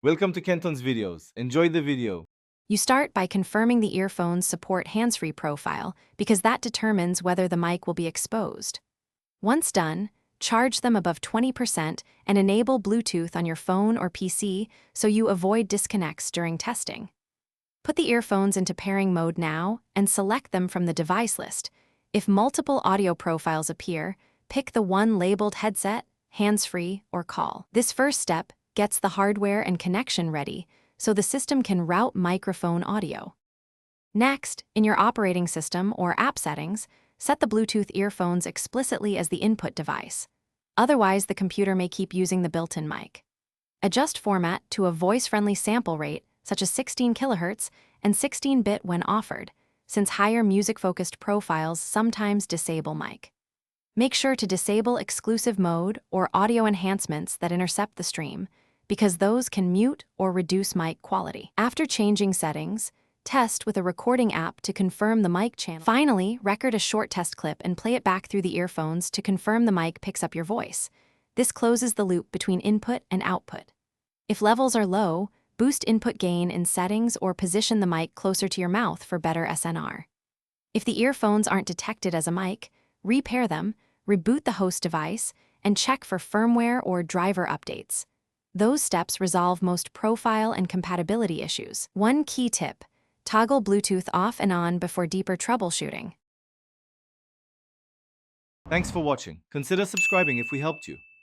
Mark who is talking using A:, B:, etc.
A: Welcome to Kenton's videos. Enjoy the video.
B: You start by confirming the earphones support hands-free profile because that determines whether the mic will be exposed. Once done, charge them above 20% and enable Bluetooth on your phone or PC so you avoid disconnects during testing. Put the earphones into pairing mode now and select them from the device list. If multiple audio profiles appear, pick the one labeled headset, hands-free, or call. This first step gets the hardware and connection ready so the system can route microphone audio. Next, in your operating system or app settings, set the Bluetooth earphones explicitly as the input device. Otherwise, the computer may keep using the built-in mic. Adjust format to a voice-friendly sample rate, such as 16 kHz and 16-bit when offered, since higher music-focused profiles sometimes disable mic. Make sure to disable exclusive mode or audio enhancements that intercept the stream, because those can mute or reduce mic quality. After changing settings, test with a recording app to confirm the mic channel. Finally, record a short test clip and play it back through the earphones to confirm the mic picks up your voice. This closes the loop between input and output. If levels are low, boost input gain in settings or position the mic closer to your mouth for better SNR. If the earphones aren't detected as a mic, repair them, reboot the host device, and check for firmware or driver updates. Those steps resolve most profile and compatibility issues. One key tip: toggle Bluetooth off and on before deeper troubleshooting.
A: Thanks for watching. Consider subscribing if we helped you.